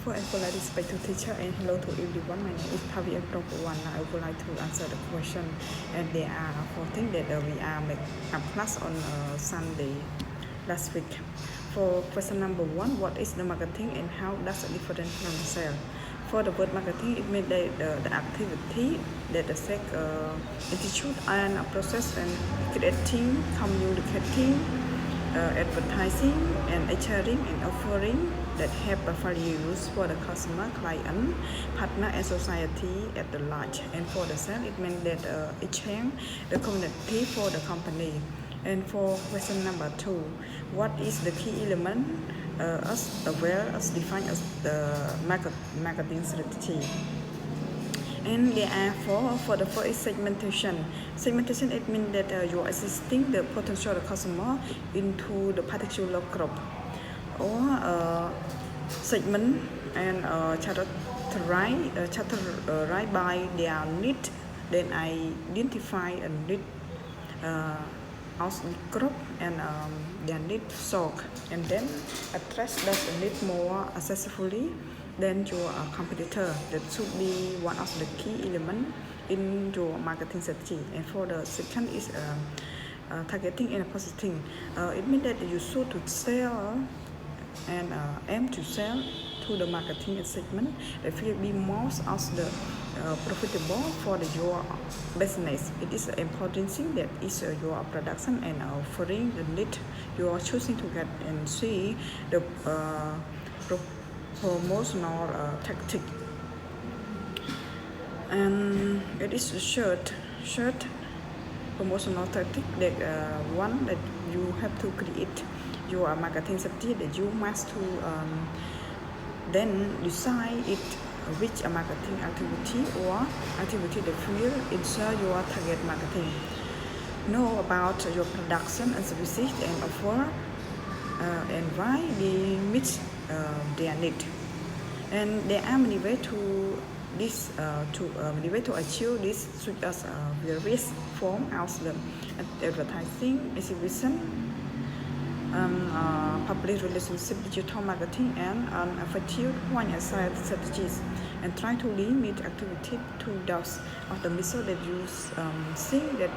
Before I would like to speak to teacher and hello to everyone. My name is Pavi from one. I would like to answer the question, and there are 4 things that we are make a class on Sunday last week. For question number 1, what is the marketing and how does it different from sales? For the word marketing, it means the activity that affect attitude and process and creating, communicating, advertising and sharing and offering that have values for the customer, client, partner and society at the large. And for the sale, it means that it change the community for the company. And for question number 2, what is the key element as well as defined as the marketing strategy? And there are 4. For the first is segmentation. Segmentation, it means that you are assisting the potential customer into the particular group or segment and characterize by their need. Then identify a need group and their need solved, and then address that need more successfully than your competitor. That should be one of the key elements in your marketing strategy. And for the second is targeting and positioning. It means that you should to sell and aim to sell to the marketing segment that will be most of the profitable for your business. It is an important thing that is your production and offering the need you are choosing to get and see the promotional tactic. And it is a short promotional tactic that one that you have to create your marketing strategy that you must to then decide it which a marketing activity or activity that will ensure your target marketing. Know about your production and services and offer and why they meet their need. And there are many ways to this many ways to achieve this, such as various forms of the advertising, exhibition, public relationship, digital marketing, and effective point and sales strategies. And try to limit activity to those of the method that you think that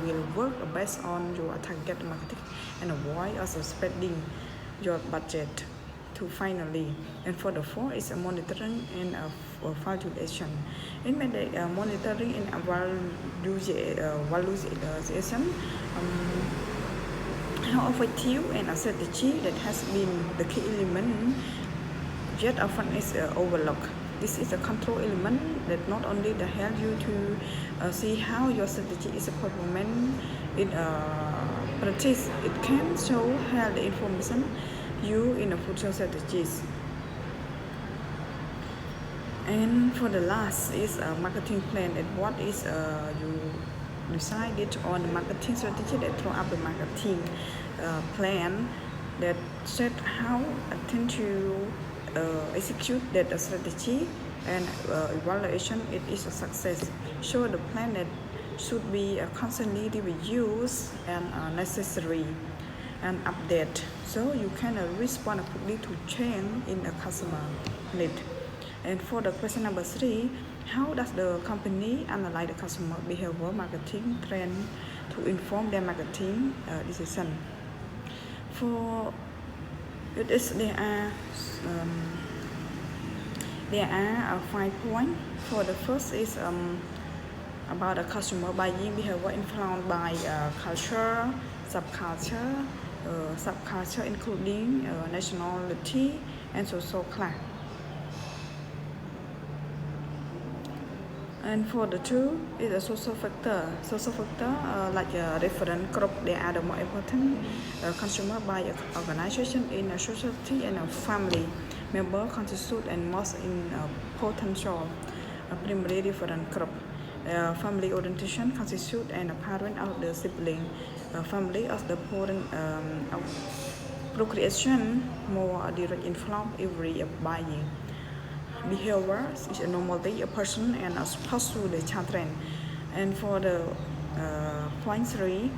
will work based on your target marketing and avoid also spending your budget to finally. And for the 4 is a monitoring and evaluation. It means that monitoring and evaluation how effective and a strategy that has been the key element yet often is overlooked. This is a control element that not only help you to see how your strategy is performing in practice, it can show how the information you in the future strategies. And for the last is a marketing plan. And what is you decided on the marketing strategy that throw up the marketing plan that set how attempt to execute that strategy and evaluation it is a success. Show the plan that should be constantly reviewed and necessary and update, so you can respond quickly to change in a customer need. And for the question number 3, how does the company analyze the customer behavior marketing trend to inform their marketing decision? For it is there are 5 points. For the first is about the customer buying behavior influenced by culture, subculture including nationality and social class. And for the 2 is a social factor. Social factor like a reference group, they are the more important consumer by organization in a society and a family. Member constitute and most in potential primary reference group. Family orientation constitute and a parent of the sibling. Family of the parent of procreation more direct influence every buying. Behavior is a normality, a person and a spouse to the children. And for the point 3,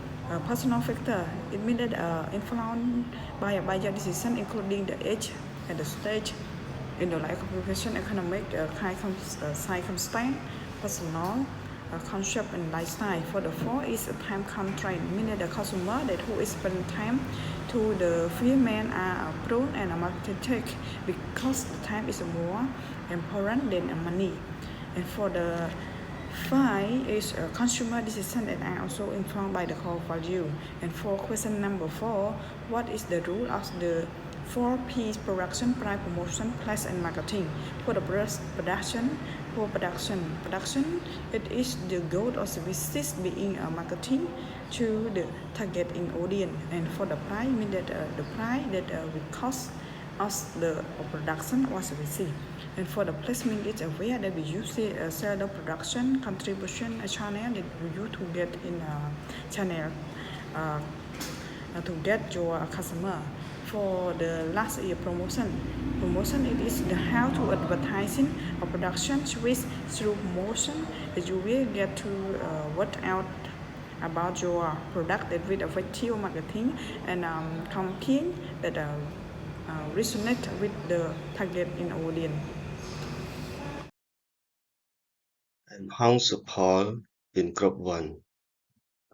personal factor, it means that influenced by your decision including the age and the stage in the like profession, economic, circumstance, personal, concept and lifestyle. For the four is a time constraint, meaning the consumer that who is spend time to the female are prone and a market take because the time is more important than money. And for the five is a consumer decision that are also informed by the core value. And for question number four, what is the rule of the four P's: production, price, promotion, place, and marketing? For the production, it is the goal of services being marketing to the targeting audience. And for the price, mean that the price that will cost us the production or services. And for the placement, it's aware that we use sell the production contribution channel that we use to get in channel uh, to get your customer. For the last year promotion it is the how to advertising a production choice through promotion that you will get to work out about your product that with effective marketing and campaign that resonate with the target in audience. And Hans Paul in Group 1.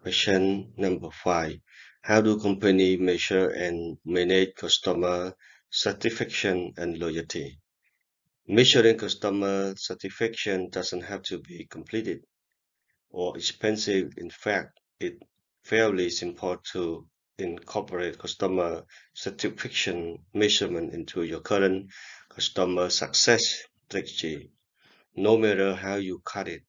Question number 5. How do companies measure and manage customer satisfaction and loyalty? Measuring customer satisfaction doesn't have to be completed or expensive. In fact, it's fairly simple to incorporate customer satisfaction measurement into your current customer success strategy. No matter how you cut it,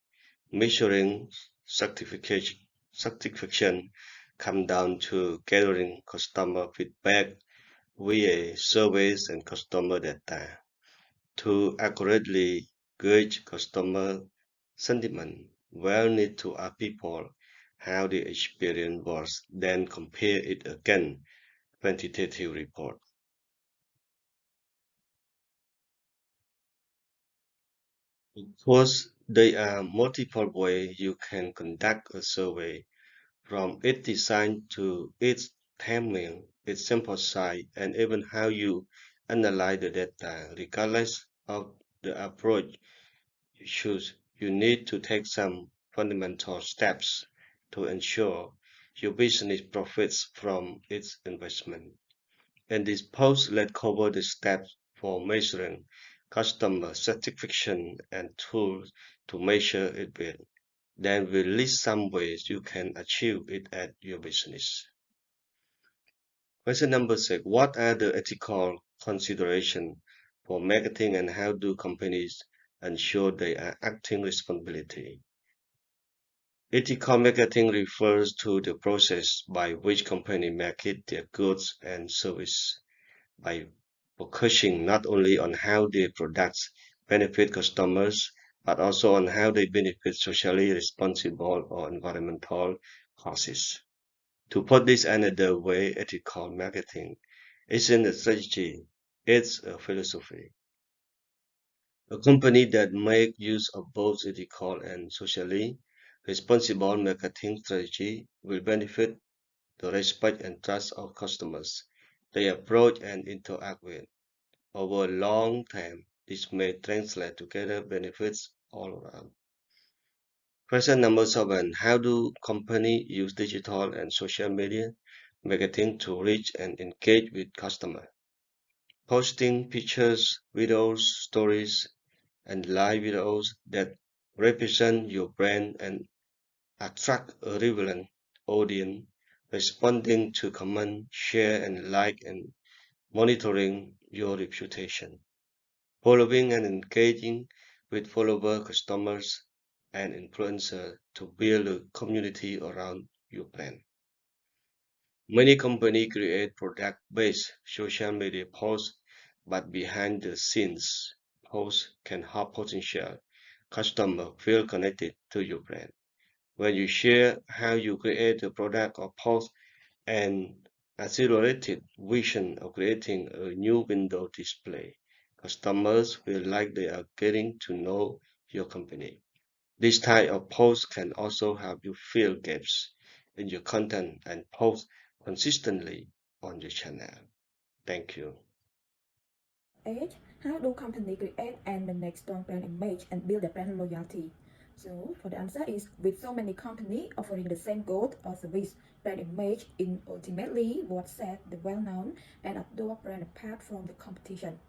measuring satisfaction come down to gathering customer feedback via surveys and customer data. To accurately gauge customer sentiment, we'll need to ask people how the experience was, then compare it against quantitative report. Of course, there are multiple ways you can conduct a survey, from its design to its timing, its sample size, and even how you analyze the data. Regardless of the approach you choose, you need to take some fundamental steps to ensure your business profits from its investment. And this post let cover the steps for measuring customer satisfaction and tools to measure it with. Then we'll list some ways you can achieve it at your business. Question number 6. What are the ethical considerations for marketing and how do companies ensure they are acting responsibly? Ethical marketing refers to the process by which companies market their goods and services by focusing not only on how their products benefit customers, but also on how they benefit socially responsible or environmental causes. To put this another way, ethical marketing isn't a strategy, it's a philosophy. A company that makes use of both ethical and socially responsible marketing strategy will benefit the respect and trust of customers they approach and interact with. Over a long time, this may translate to greater benefits all around. Question number 7. How do companies use digital and social media marketing to reach and engage with customers? Posting pictures, videos, stories, and live videos that represent your brand and attract a relevant audience, responding to comment, share and like, and monitoring your reputation. Following and engaging with follower customers and influencers to build a community around your brand. Many companies create product-based social media posts, but behind the scenes, posts can help potential customers feel connected to your brand. When you share how you create a product or post and accelerated vision of creating a new window display, customers feel like they are getting to know your company. This type of post can also help you fill gaps in your content and post consistently on your channel. Thank you. 8. How do companies create and manage strong brand image and build their brand loyalty? So, for the answer is with so many companies offering the same good or service, brand image is ultimately what sets the well-known and adored brand apart from the competition.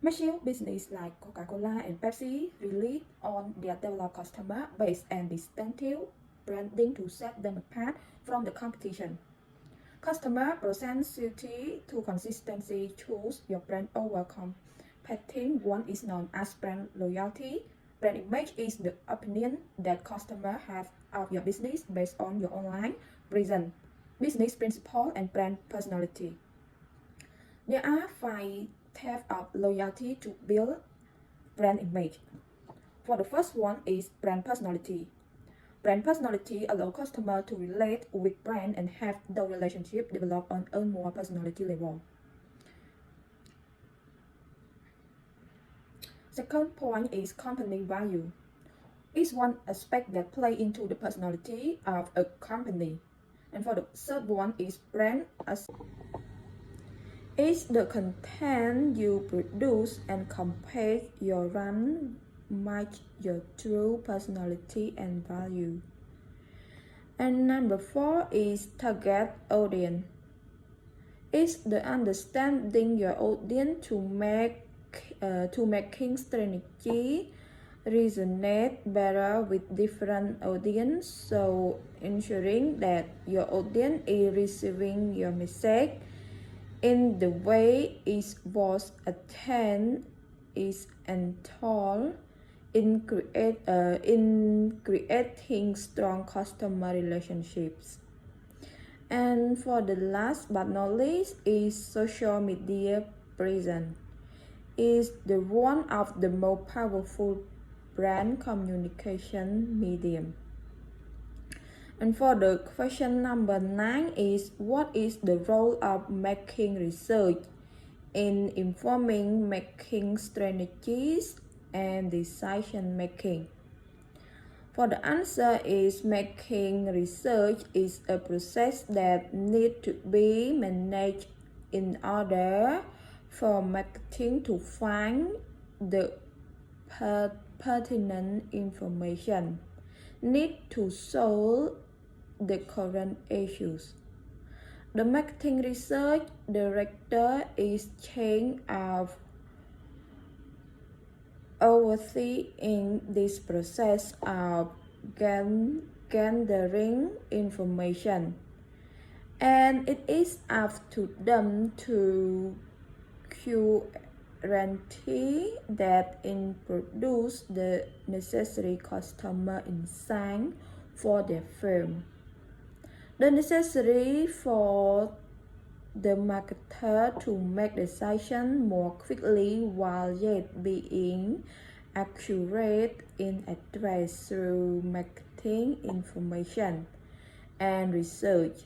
Mature businesses like Coca-Cola and Pepsi rely on their developed customer base and distinctive branding to set them apart from the competition. Customer propensity to consistency choose your brand over competing one is known as brand loyalty. Brand image is the opinion that customers have of your business based on your online presence, business principle, and brand personality. There are 5 types of loyalty to build brand image. For the first one is brand personality. Brand personality allows customers to relate with brand and have the relationship develop on a more personality level. Second point is company value. It's one aspect that play into the personality of a company. And for the third one is brand as it's the content you produce and compare your run match your true personality and value. And number 4 is target audience. It's the understanding your audience to making strategy resonate better with different audience, so ensuring that your audience is receiving your message in the way it was attend is told in creating strong customer relationships. And for the last but not least is social media presence. Is the one of the most powerful brand communication medium. And for the question number 9 is what is the role of making research in informing making strategies and decision making? For the answer is making research is a process that needs to be managed in order for marketing to find the pertinent information need to solve the current issues. The marketing research director is charged of overseeing this process of gathering information, and it is up to them to guarantee that it produce the necessary customer insight for their firm. The necessary for the marketer to make decisions more quickly while yet being accurate in address through marketing information and research.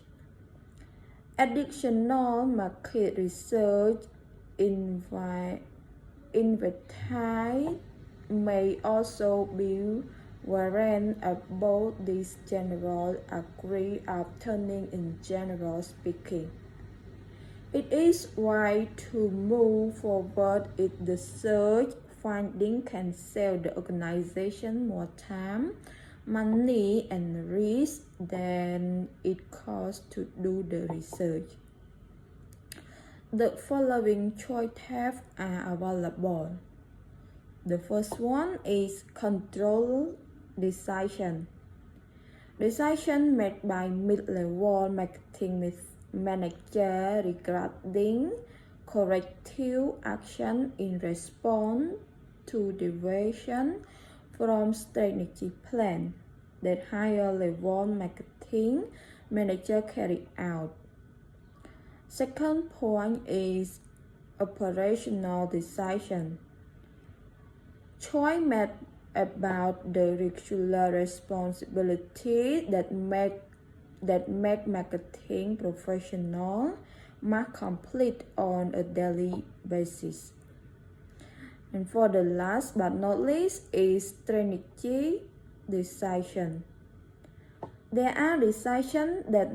Additional market research invited may also be warranted about this general agree of turning in general speaking. It is why to move forward if the search finding can save the organization more time, money, and risk than it costs to do the research. The following choice types are available. The first one is control decision. Decision made by mid-level marketing manager regarding corrective action in response to deviation from strategy plan that higher level marketing manager carry out. Second point is operational decision. Choice made about the regular responsibility that make marketing professional must complete on a daily basis. And for the last but not least is strategy decision. There are decisions that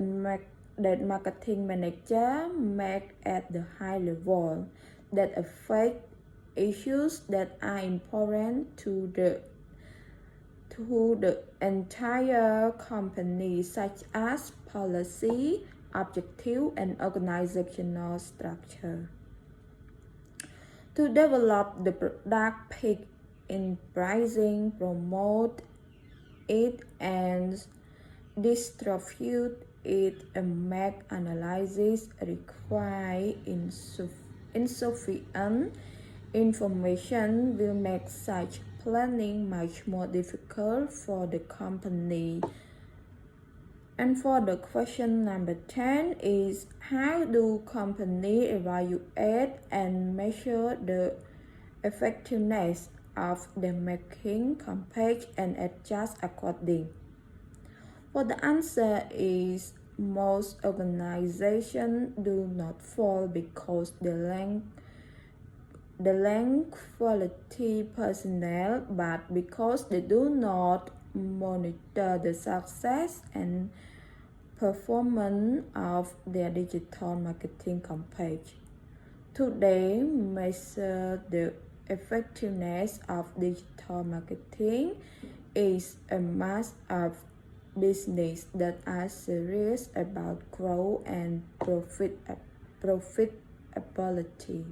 marketing manager make at the high level that affect issues that are important to the entire company, such as policy, objective, and organizational structure. To develop the product, pick in pricing, promote it, and distribute it, and make analysis require insufficient information will make such planning much more difficult for the company. And for the question number 10 is, how do companies evaluate and measure the effectiveness of the marketing campaign and adjust accordingly? Well, the answer is most organizations do not fall because the quality personnel, but because they do not monitor the success and performance of their digital marketing campaign. Today, measure the effectiveness of digital marketing is a must of business that are serious about growth and profitability.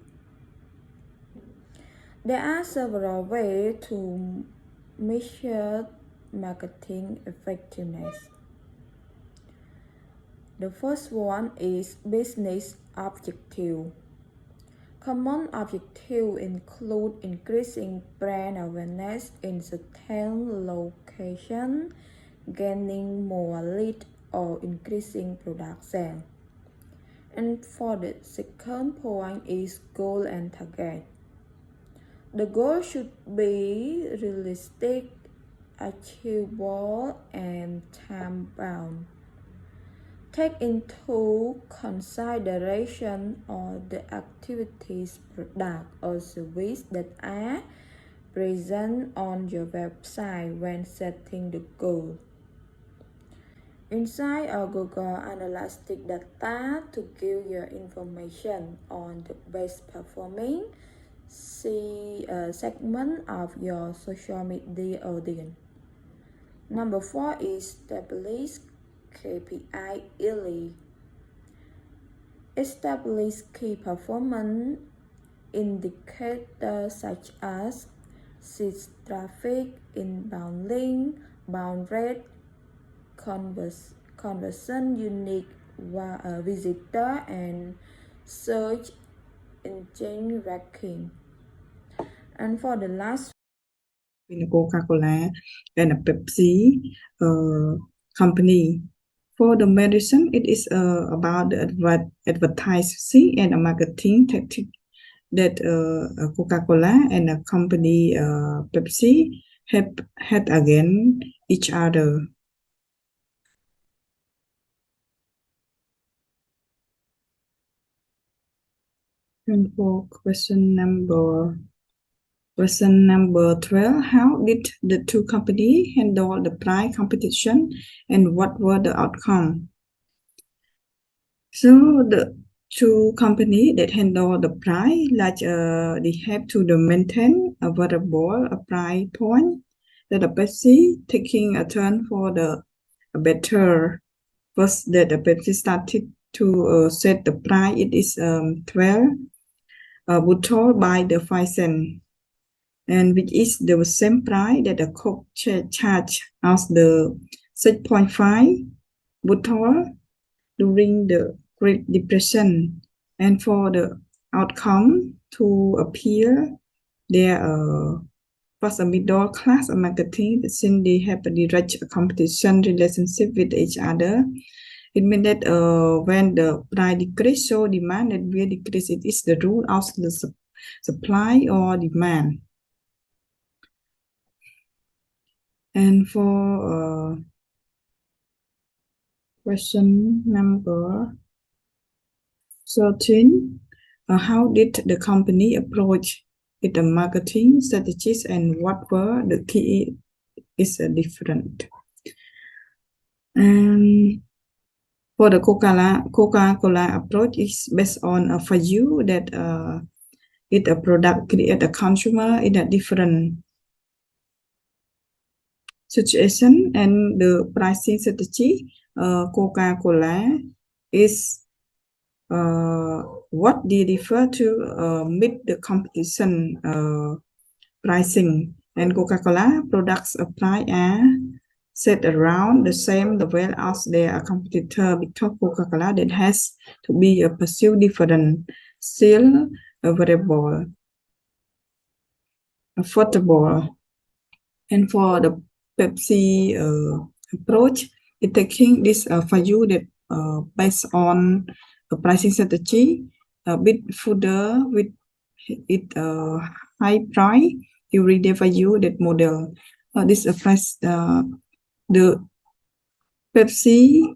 There are several ways to measure marketing effectiveness. The first one is business objective. Common objectives include increasing brand awareness in certain locations, gaining more leads, or increasing product sales. And for the second point is goal and target. The goal should be realistic, achievable, and time-bound. Take into consideration all the activities, product, or service that are present on your website when setting the goal. Inside our Google Analytics data to give you information on the best performing segment of your social media audience. Number 4 is establish KPI early. Establish key performance indicators such as site traffic, inbound link, bounce rate, conversion, unique visitor, and search engine ranking. And for the last, between a Coca-Cola and a Pepsi company. For the medicine, it is about the advertising and a marketing tactic that Coca-Cola and a company Pepsi have had against each other. And for question number 12, how did the two companies handle the price competition and what were the outcome? So the two companies that handle the price, like they have to maintain a variable price point, that the Pepsi taking a turn for the better. First, that the Pepsi started to set the price, it is 12 bottle by the 5 cents, and which is the same price that the Coke charge as the 6.5 bottle during the Great Depression. And for the outcome to appear, there was a middle class marketing since they have a direct competition relationship with each other. It means that when the price decrease, so demand that will decrease. It is the rule of the supply or demand. And for question number 13, how did the company approach its marketing strategies and what were the key is different? And for the Coca-Cola approach is based on a value that it a product create a consumer in a different situation, and the pricing strategy Coca-Cola is what they refer to meet the competition pricing, and Coca-Cola products apply are set around the same level as their competitor, because Coca-Cola that has to be a pursue different, still available, affordable. And for the Pepsi approach, it taking this value that based on a pricing strategy, a bit further with it high price everyday value that model. This price the Pepsi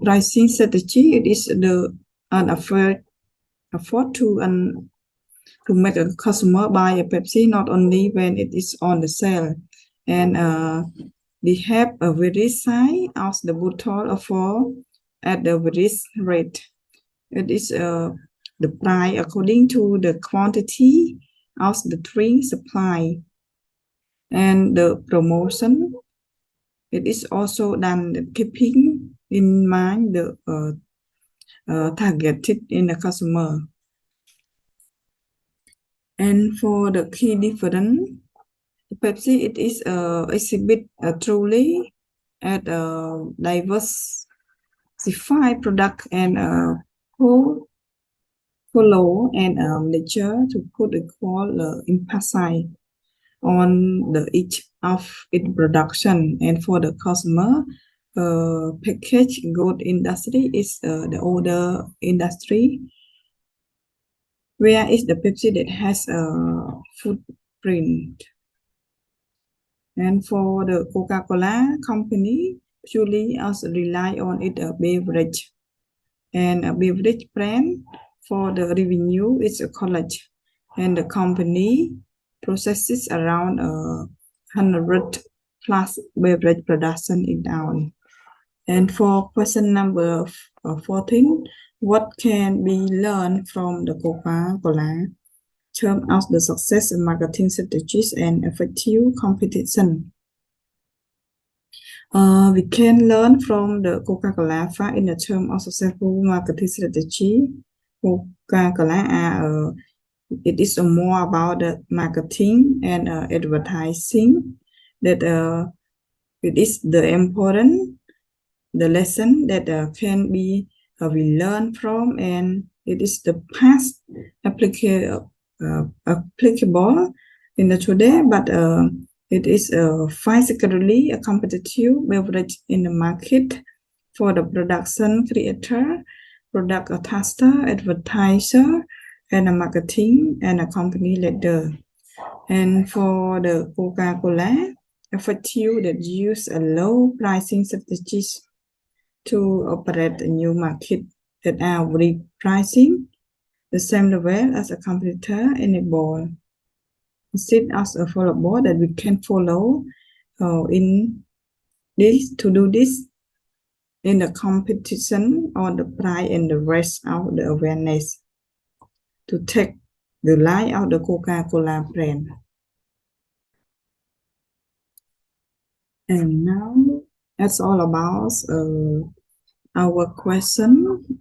pricing strategy. It is the afford to make a customer buy a Pepsi not only when it is on the sale, and they have a very size of the bottle for at the various rate. It is the price according to the quantity of the drink supply, and the promotion. It is also done keeping in mind the targeted in the customer. And for the key difference, Pepsi it is exhibit truly at a diversified product and follow and nature to put equal emphasis on the each of its production. And for the customer, packaged good industry is the older industry, where is the Pepsi that has a footprint. And for the Coca-Cola company, purely also rely on its beverage, and a beverage brand for the revenue is a college, and the company processes around 100 plus beverage production in town. And for question number 14, what can be learned from the Coca-Cola term of the success in marketing strategies and effective competition? We can learn from the Coca-Cola fact in the term of successful marketing strategy. Coca-Cola it is more about the marketing and advertising, that it is the important the lesson that can be we learn from, and it is the past applicable in the today, but it is physically a competitive beverage in the market for the production creator, product tester, advertiser, and a marketing and a company leader. And for the Coca-Cola, effective that use a low pricing strategies to operate a new market that are repricing the same level as a competitor enable. Instead as a follow that we can follow in this to do this in the competition on the price and the rest of the awareness to take the line of the Coca-Cola brand. And now that's all about our question